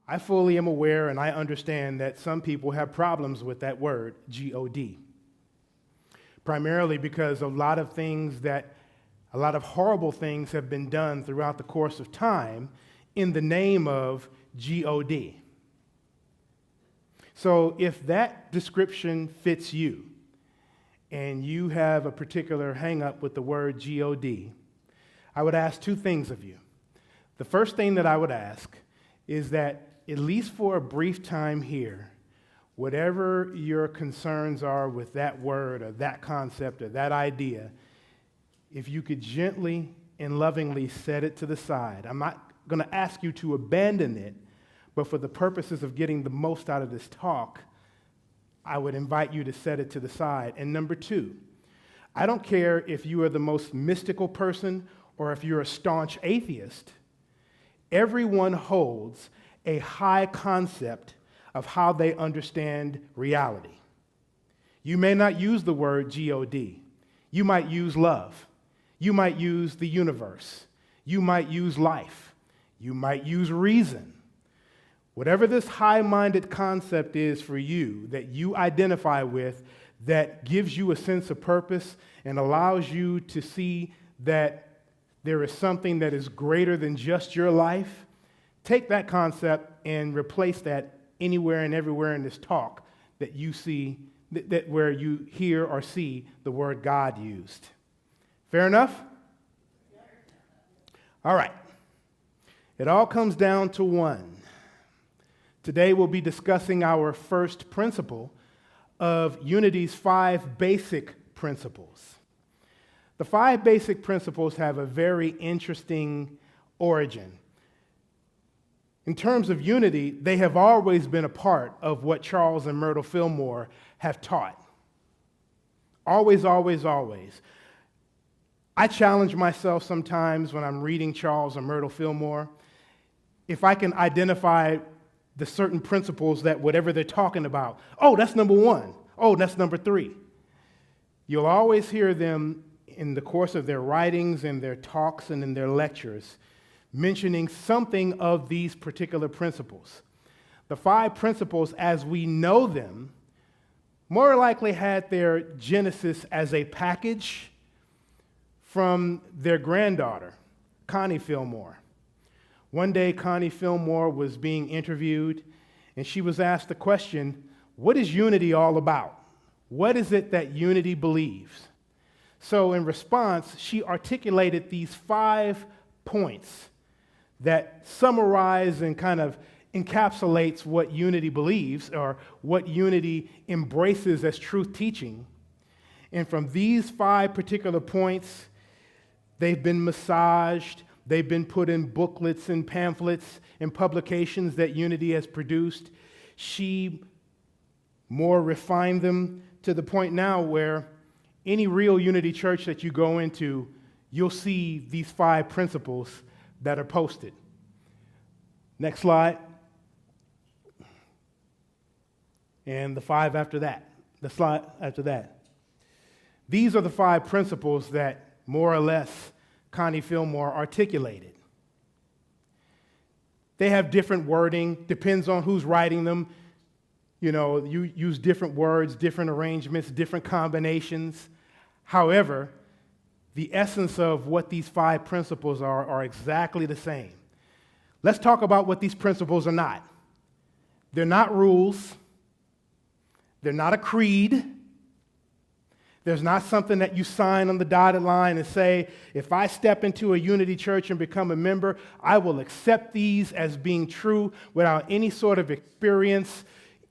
I fully am aware and I understand that some people have problems with that word, G-O-D, primarily because a lot of horrible things have been done throughout the course of time in the name of G-O-D. So if that description fits you and you have a particular hang-up with the word G-O-D, I would ask two things of you. The first thing that I would ask is that, at least for a brief time here, whatever your concerns are with that word or that concept or that idea, if you could gently and lovingly set it to the side. I'm not going to ask you to abandon it, but for the purposes of getting the most out of this talk, I would invite you to set it to the side. And number two, I don't care if you are the most mystical person or if you're a staunch atheist. Everyone holds a high concept of how they understand reality. You may not use the word G-O-D. You might use love. You might use the universe. You might use life. You might use reason. Whatever this high-minded concept is for you that you identify with, that gives you a sense of purpose and allows you to see that there is something that is greater than just your life, take that concept and replace that anywhere and everywhere in this talk that you see, that where you hear or see the word God used. Fair enough? All right. It all comes down to one. Today we'll be discussing our first principle of Unity's 5 basic principles. The 5 basic principles have a very interesting origin. In terms of unity, they have always been a part of what Charles and Myrtle Fillmore have taught. Always, always, always. I challenge myself sometimes when I'm reading Charles and Myrtle Fillmore, if I can identify the certain principles that whatever they're talking about, oh, that's number 1. Oh, that's number 3. You'll always hear them in the course of their writings and their talks and in their lectures mentioning something of these particular principles. The 5 principles, as we know them, more likely had their genesis as a package from their granddaughter, Connie Fillmore. One day, Connie Fillmore was being interviewed, and she was asked the question, what is unity all about? What is it that unity believes? So in response, she articulated these 5 points that summarize and kind of encapsulates what unity believes or what unity embraces as truth teaching. And from these 5 particular points, they've been massaged, they've been put in booklets and pamphlets and publications that Unity has produced. She more refined them to the point now where any real Unity church that you go into, you'll see these 5 principles that are posted. Next slide. And the 5 after that. The slide after that. These are the 5 principles that more or less Connie Fillmore articulated. They have different wording, depends on who's writing them. You know, you use different words, different arrangements, different combinations. However, the essence of what these 5 principles are exactly the same. Let's talk about what these principles are not. They're not rules. They're not a creed. There's not something that you sign on the dotted line and say, if I step into a Unity church and become a member, I will accept these as being true without any sort of experience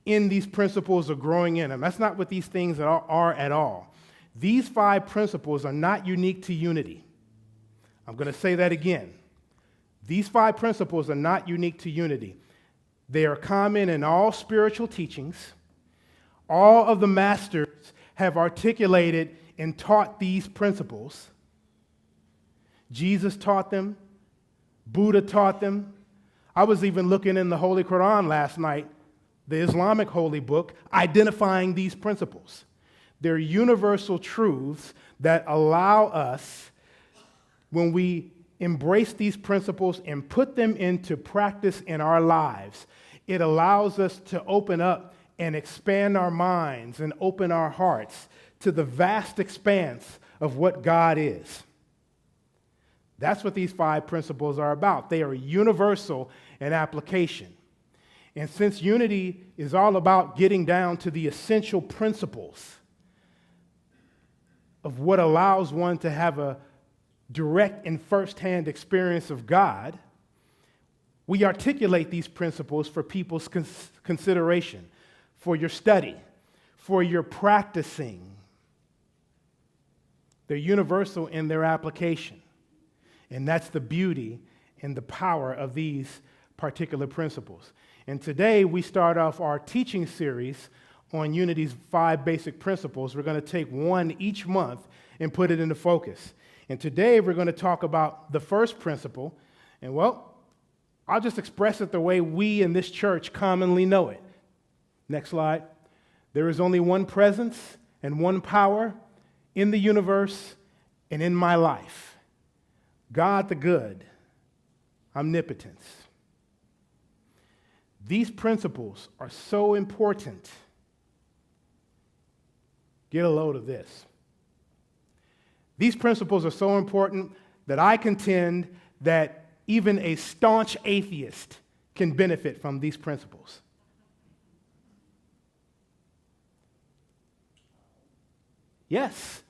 in these principles or growing in them. That's not what these things are at all. These 5 principles are not unique to Unity. I'm going to say that again. These 5 principles are not unique to Unity. They are common in all spiritual teachings. All of the masters have articulated and taught these principles. Jesus taught them. Buddha taught them. I was even looking in the Holy Quran last night, the Islamic holy book, identifying these principles. They're universal truths that allow us, when we embrace these principles and put them into practice in our lives, It allows us to open up and expand our minds and open our hearts to the vast expanse of what God is. That's what these 5 principles are about. They are universal in application. And since unity is all about getting down to the essential principles of what allows one to have a direct and firsthand experience of God, we articulate these principles for people's consideration, for your study, for your practicing. They're universal in their application. And that's the beauty and the power of these particular principles. And today we start off our teaching series on Unity's 5 basic principles. We're going to take one each month and put it into focus. And today we're going to talk about the first principle. And well, I'll just express it the way we in this church commonly know it. Next slide. There is only one presence and one power in the universe and in my life. God the good, omnipotence. These principles are so important. Get a load of this. These principles are so important that I contend that even a staunch atheist can benefit from these principles. Yes,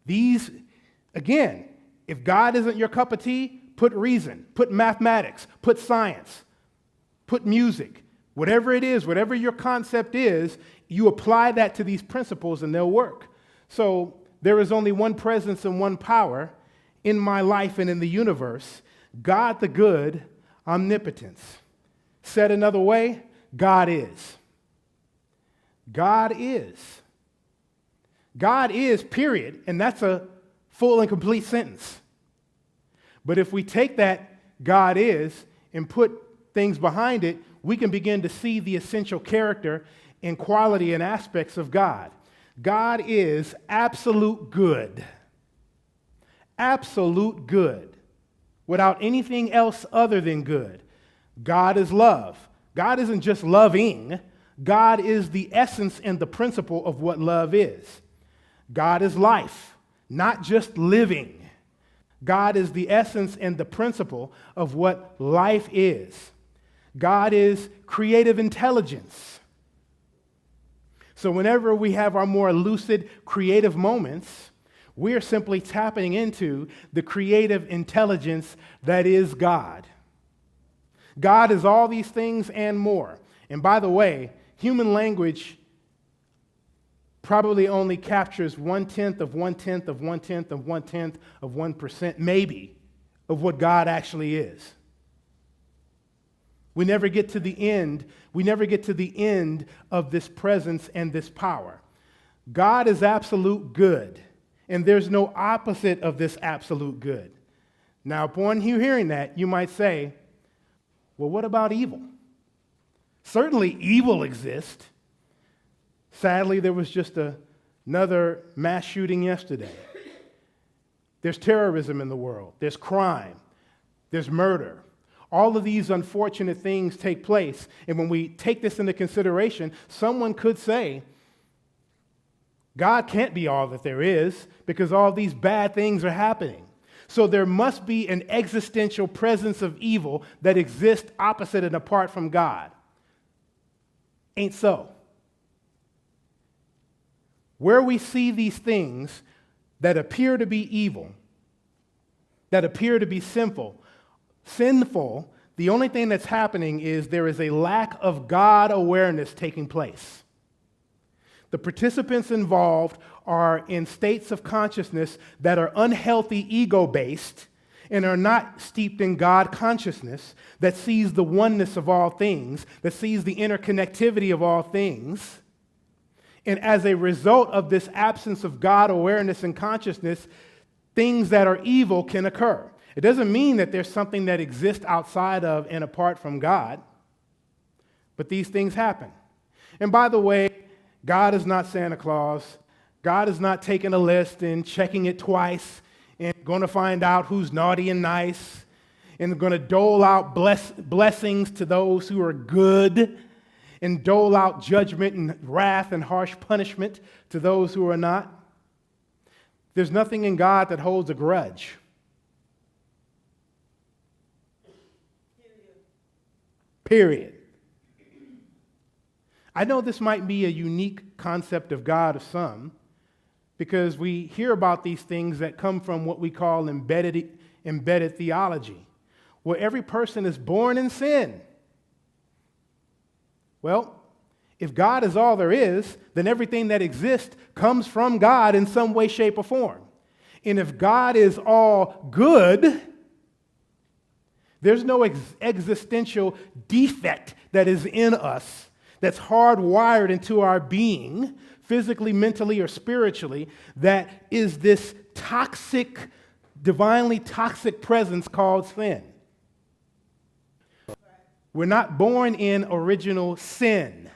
these, again, if God isn't your cup of tea, put reason, put mathematics, put science, put music, whatever it is, whatever your concept is, you apply that to these principles and they'll work. So there is only one presence and one power in my life and in the universe, God the good, omnipotence. Said another way, God is. God is. God is, period, and that's a full and complete sentence. But if we take that God is and put things behind it, we can begin to see the essential character and quality and aspects of God. God is absolute good. Absolute good. Without anything else other than good. God is love. God isn't just loving. God is the essence and the principle of what love is. God is life. Not just living. God is the essence and the principle of what life is. God is creative intelligence. So whenever we have our more lucid, creative moments, we are simply tapping into the creative intelligence that is God. God is all these things and more. And by the way, human language probably only captures 1/10 of 1/10 of 1/10 of 1/10 of 1%, maybe, of what God actually is. We never get to the end. We never get to the end of this presence and this power. God is absolute good, and there's no opposite of this absolute good. Now, upon you hearing that, you might say, well, what about evil? Certainly evil exists. Sadly, there was just another mass shooting yesterday. There's terrorism in the world. There's crime. There's murder. All of these unfortunate things take place. And when we take this into consideration, someone could say, God can't be all that there is because all these bad things are happening. So there must be an existential presence of evil that exists opposite and apart from God. Ain't so. Where we see these things that appear to be evil, that appear to be sinful, the only thing that's happening is there is a lack of God awareness taking place. The participants involved are in states of consciousness that are unhealthy ego-based and are not steeped in God consciousness that sees the oneness of all things, that sees the interconnectivity of all things. And as a result of this absence of God awareness and consciousness, things that are evil can occur. It doesn't mean that there's something that exists outside of and apart from God, but these things happen. And by the way, God is not Santa Claus. God is not taking a list and checking it twice and going to find out who's naughty and nice. and going to dole out blessings to those who are good and dole out judgment and wrath and harsh punishment to those who are not. There's nothing in God that holds a grudge. Period. I know this might be a unique concept of God of some, because we hear about these things that come from what we call embedded theology, where every person is born in sin. Well, if God is all there is, then everything that exists comes from God in some way, shape, or form. And if God is all good, there's no existential defect that is in us that's hardwired into our being, physically, mentally, or spiritually, that is this toxic, divinely toxic presence called sin. We're not born in original sin.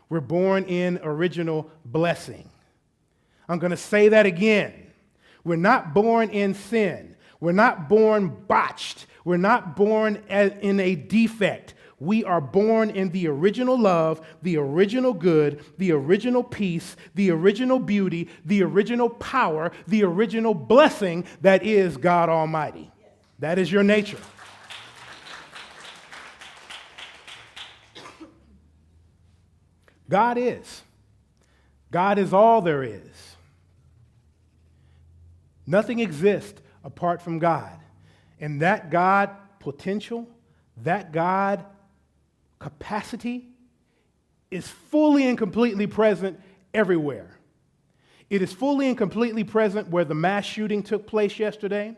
We're born in original blessing. I'm going to say that again. We're not born in sin. We're not born botched. We're not born in a defect. We are born in the original love, the original good, the original peace, the original beauty, the original power, the original blessing that is God Almighty. That is your nature. God is. God is all there is. Nothing exists apart from God. And that God potential, that God capacity is fully and completely present everywhere. It is fully and completely present where the mass shooting took place yesterday,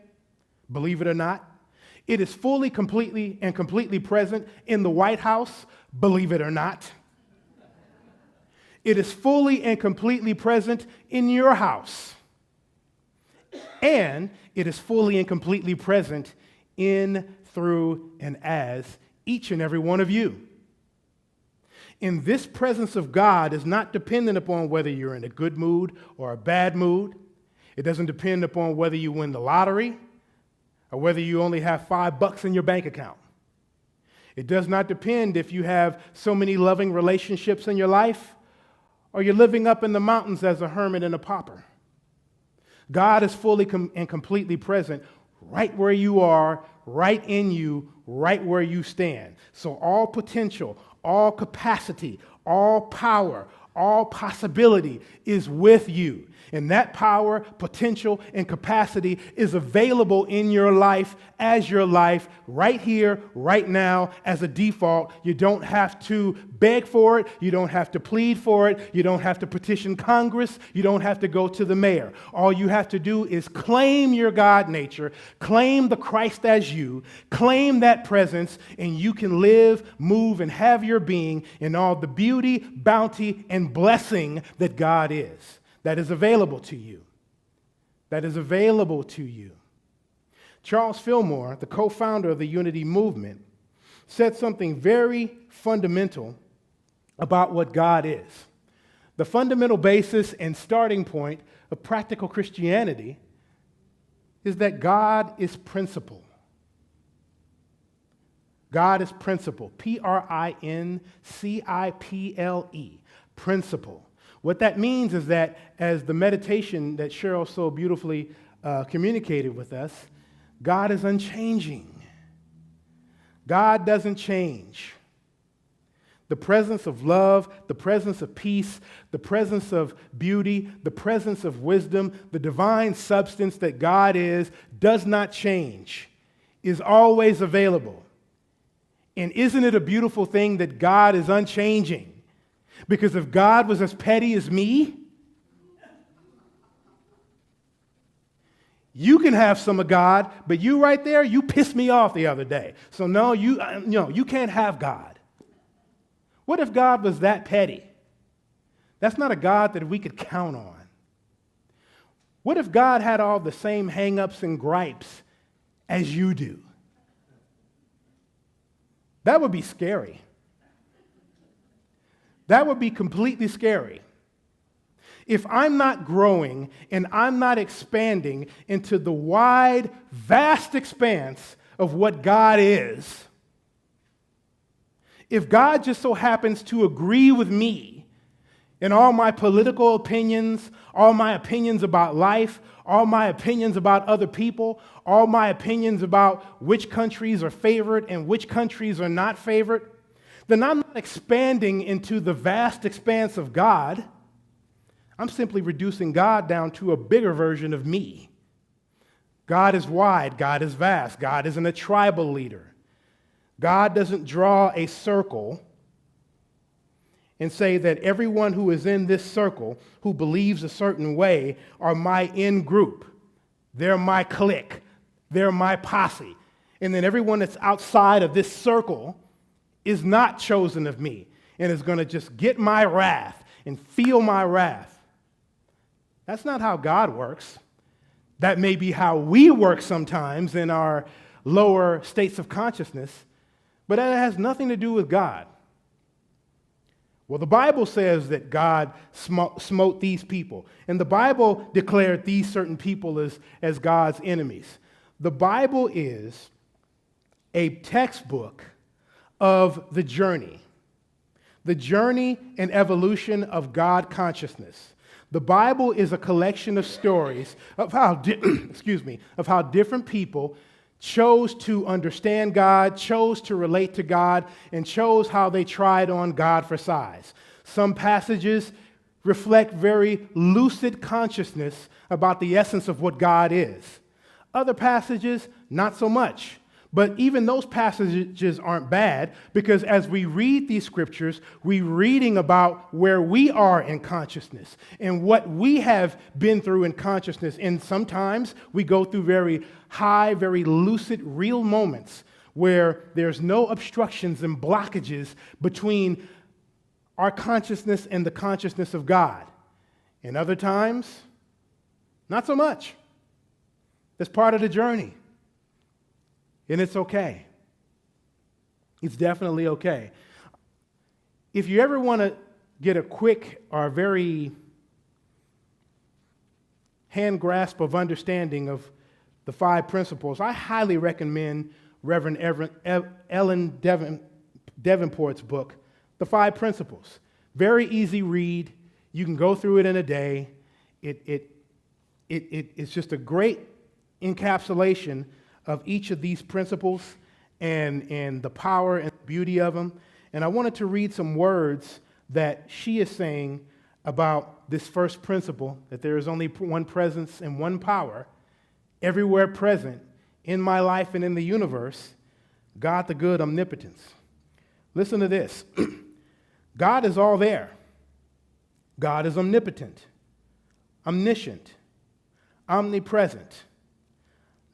believe it or not. It is fully, completely present in the White House, believe it or not. It is fully and completely present in your house. And it is fully and completely present in, through, and as each and every one of you. And this presence of God is not dependent upon whether you're in a good mood or a bad mood. It doesn't depend upon whether you win the lottery or whether you only have $5 in your bank account. It does not depend if you have so many loving relationships in your life or you're living up in the mountains as a hermit and a pauper. God is fully and completely present right where you are, right in you, right where you stand. So all potential, all capacity, all power, all possibility is with you. And that power, potential, and capacity is available in your life as your life right here, right now, as a default. You don't have to beg for it. You don't have to plead for it. You don't have to petition Congress. You don't have to go to the mayor. All you have to do is claim your God nature, claim the Christ as you, claim that presence, and you can live, move, and have your being in all the beauty, bounty, and blessing that God is. That is available to you. That is available to you. Charles Fillmore, the co-founder of the Unity movement, said something very fundamental about what God is. The fundamental basis and starting point of practical Christianity is that God is principle. God is principle. P-R-I-N-C-I-P-L-E. Principle. What that means is that, as the meditation that Cheryl so beautifully communicated with us, God is unchanging. God doesn't change. The presence of love, the presence of peace, the presence of beauty, the presence of wisdom, the divine substance that God is, does not change, is always available. And isn't it a beautiful thing that God is unchanging? Because if God was as petty as me, you can have some of God, but you right there, you pissed me off the other day. So no, you can't have God. What if God was that petty? That's not a God that we could count on. What if God had all the same hang-ups and gripes as you do? That would be scary. That would be completely scary. If I'm not growing and I'm not expanding into the wide, vast expanse of what God is, if God just so happens to agree with me in all my political opinions, all my opinions about life, all my opinions about other people, all my opinions about which countries are favored and which countries are not favored, then I'm not expanding into the vast expanse of God. I'm simply reducing God down to a bigger version of me. God is wide, God is vast, God isn't a tribal leader. God doesn't draw a circle and say that everyone who is in this circle who believes a certain way are my in group. They're my clique. They're my posse. And then everyone that's outside of this circle is not chosen of me and is going to just get my wrath and feel my wrath. That's not how God works. That may be how we work sometimes in our lower states of consciousness, but that has nothing to do with God. Well, the Bible says that God smote these people, and the Bible declared these certain people as God's enemies. The Bible is a textbook of the journey and evolution of God consciousness. The Bible is a collection of stories of how, of how different people chose to understand God, chose to relate to God, and chose how they tried on God for size. Some passages reflect very lucid consciousness about the essence of what God is. Other passages, not so much. But even those passages aren't bad, because as we read these scriptures, we're reading about where we are in consciousness and what we have been through in consciousness. And sometimes we go through very high, very lucid, real moments where there's no obstructions and blockages between our consciousness and the consciousness of God. And other times, not so much. That's part of the journey. And it's okay. It's definitely okay. If you ever want to get a quick or very hand grasp of understanding of the 5 principles, I highly recommend Reverend Ellen Davenport's book, The 5 Principles. Very easy read. You can go through it in a day. It's just a great encapsulation of each of these principles and the power and beauty of them. And I wanted to read some words that she is saying about this first principle, that there is only one presence and one power, everywhere present in my life and in the universe, God the good omnipotence. Listen to this. God is all there. God is omnipotent, omniscient, omnipresent.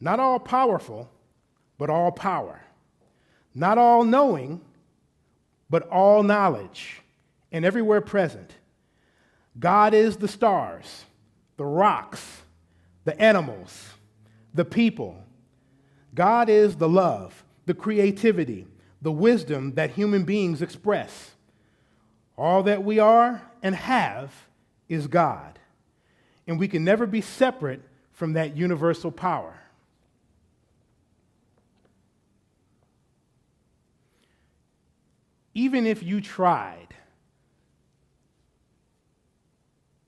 Not all powerful, but all power. Not all knowing, but all knowledge, and everywhere present. God is the stars, the rocks, the animals, the people. God is the love, the creativity, the wisdom that human beings express. All that we are and have is God, and we can never be separate from that universal power. Even if you tried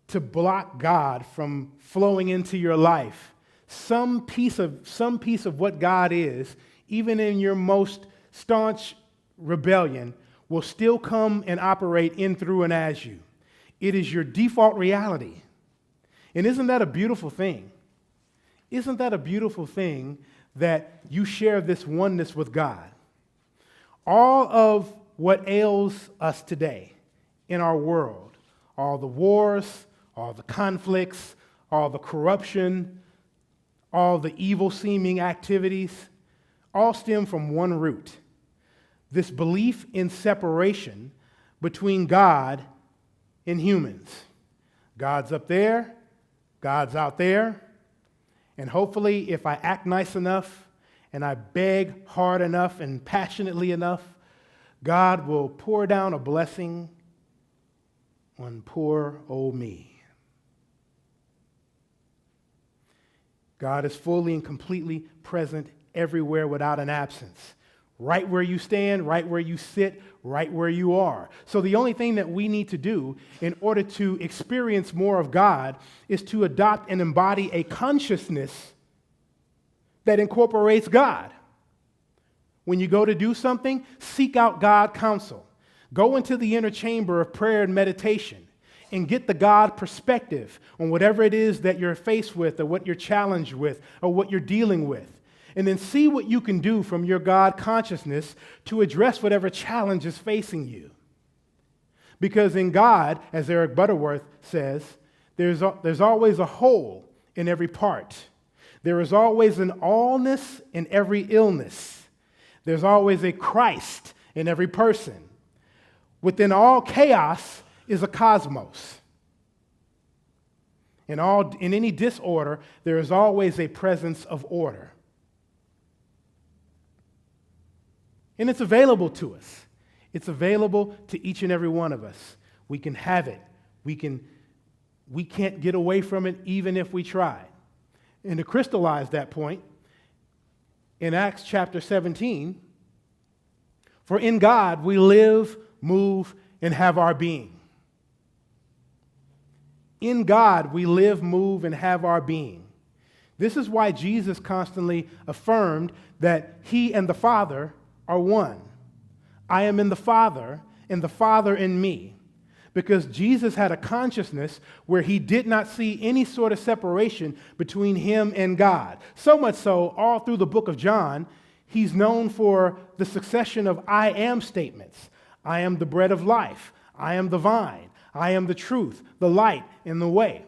to block God from flowing into your life, some piece of what God is, even in your most staunch rebellion, will still come and operate in, through, and as you. It is your default reality. And isn't that a beautiful thing? Isn't that a beautiful thing that you share this oneness with God? All of what ails us today in our world, all the wars, all the conflicts, all the corruption, all the evil-seeming activities, all stem from one root: this belief in separation between God and humans. God's up there, God's out there, and hopefully if I act nice enough and I beg hard enough and passionately enough, God will pour down a blessing on poor old me. God is fully and completely present everywhere without an absence. Right where you stand, right where you sit, right where you are. So the only thing that we need to do in order to experience more of God is to adopt and embody a consciousness that incorporates God. When you go to do something, seek out God counsel. Go into the inner chamber of prayer and meditation and get the God perspective on whatever it is that you're faced with or what you're challenged with or what you're dealing with. And then see what you can do from your God consciousness to address whatever challenge is facing you. Because in God, as Eric Butterworth says, there's always a whole in every part. There is always an allness in every illness. There's always a Christ in every person. Within all chaos is a cosmos. In any disorder, there is always a presence of order. And it's available to us. It's available to each and every one of us. We can have it. We can't get away from it even if we try. And to crystallize that point, in Acts chapter 17, for in God we live, move, and have our being. In God we live, move, and have our being. This is why Jesus constantly affirmed that he and the Father are one. I am in the Father, and the Father in me. Because Jesus had a consciousness where he did not see any sort of separation between him and God. So much so, all through the book of John, he's known for the succession of I am statements. I am the bread of life. I am the vine. I am the truth, the light, and the way.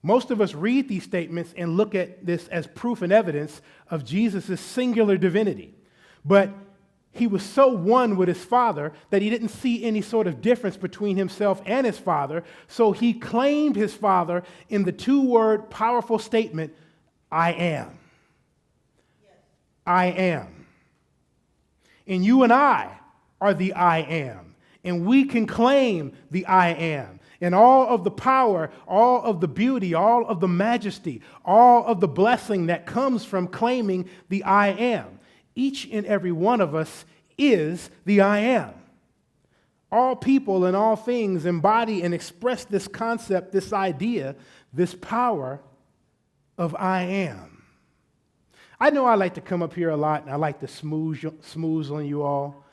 Most of us read these statements and look at this as proof and evidence of Jesus' singular divinity. But he was so one with his Father that he didn't see any sort of difference between himself and his Father, so he claimed his Father in the two-word powerful statement, I am. Yes. I am. And you and I are the I am, and we can claim the I am. And all of the power, all of the beauty, all of the majesty, all of the blessing that comes from claiming the I am. Each and every one of us is the I am. All people and all things embody and express this concept, this idea, this power of I am. I know I like to come up here a lot and I like to smooze on you all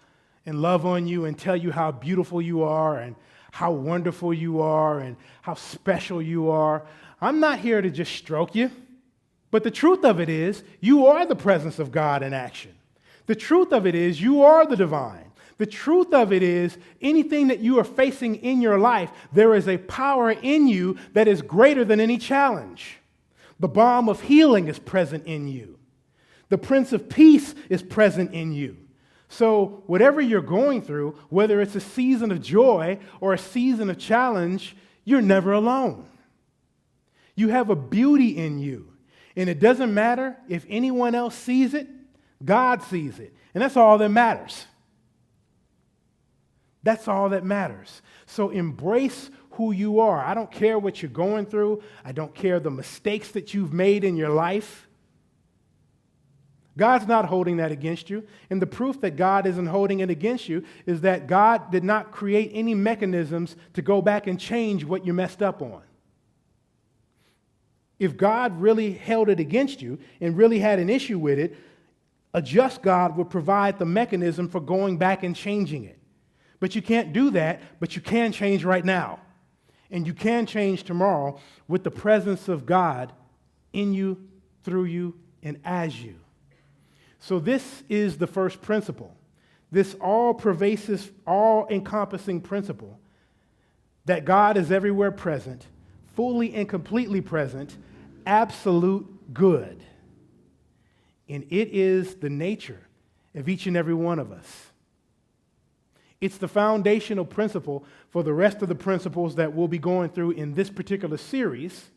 and love on you and tell you how beautiful you are and how wonderful you are and how special you are. I'm not here to just stroke you. But the truth of it is, you are the presence of God in action. The truth of it is, you are the divine. The truth of it is, anything that you are facing in your life, there is a power in you that is greater than any challenge. The balm of healing is present in you. The Prince of Peace is present in you. So whatever you're going through, whether it's a season of joy or a season of challenge, you're never alone. You have a beauty in you. And it doesn't matter if anyone else sees it, God sees it. And that's all that matters. That's all that matters. So embrace who you are. I don't care what you're going through. I don't care the mistakes that you've made in your life. God's not holding that against you. And the proof that God isn't holding it against you is that God did not create any mechanisms to go back and change what you messed up on. If God really held it against you and really had an issue with it, a just God would provide the mechanism for going back and changing it. But you can't do that, but you can change right now. And you can change tomorrow with the presence of God in you, through you, and as you. So this is the first principle, this all-pervasive, all-encompassing principle that God is everywhere present, fully and completely present, absolute good. And it is the nature of each and every one of us. It's the foundational principle for the rest of the principles that we'll be going through in this particular series.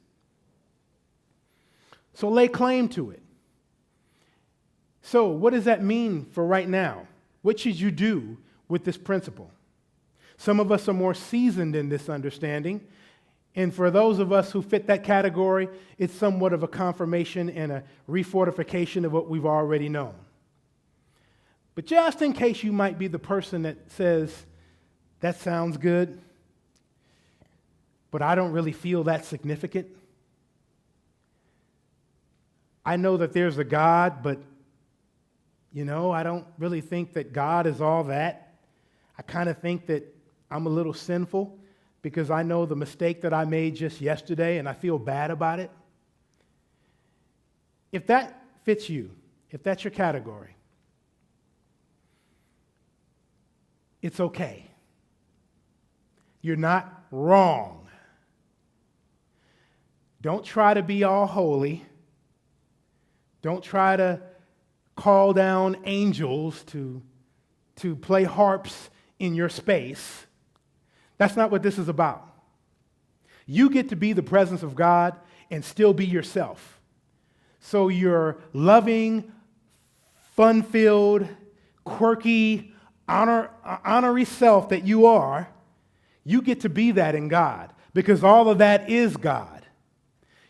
So lay claim to it. So what does that mean for right now? What should you do with this principle? Some of us are more seasoned in this understanding, And for those of us who fit that category, it's somewhat of a confirmation and a refortification of what we've already known. But just in case you might be the person that says, that sounds good, but I don't really feel that significant. I know that there's a God, but, I don't really think that God is all that. I kind of think that I'm a little sinful because I know the mistake that I made just yesterday and I feel bad about it. If that fits you, if that's your category, it's okay. You're not wrong. Don't try to be all holy. Don't try to call down angels to play harps in your space. That's not what this is about. You get to be the presence of God and still be yourself. So your loving, fun-filled, quirky, honorary self that you are, you get to be that in God because all of that is God.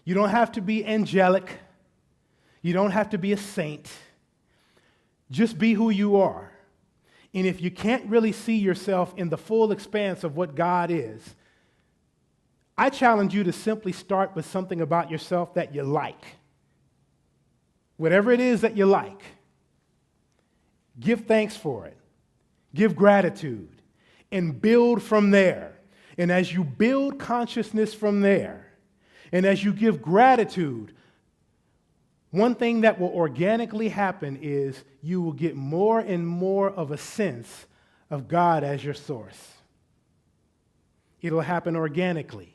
You don't have to be angelic. You don't have to be a saint. Just be who you are. And if you can't really see yourself in the full expanse of what God is, I challenge you to simply start with something about yourself that you like. Whatever it is that you like, give thanks for it. Give gratitude and build from there. And as you build consciousness from there, and as you give gratitude, one thing that will organically happen is you will get more and more of a sense of God as your source. It'll happen organically,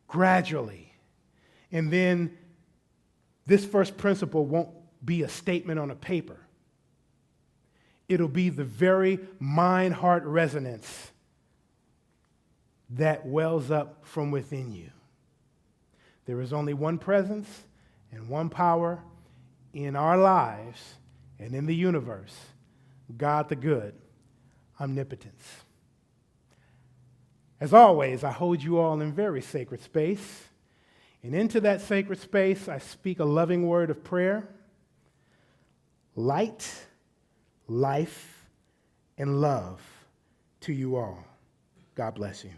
gradually. And then this first principle won't be a statement on a paper. It'll be the very mind-heart resonance that wells up from within you. There is only one presence and one power in our lives and in the universe, God the good, omnipotence. As always, I hold you all in very sacred space. And into that sacred space, I speak a loving word of prayer, light, life, and love to you all. God bless you.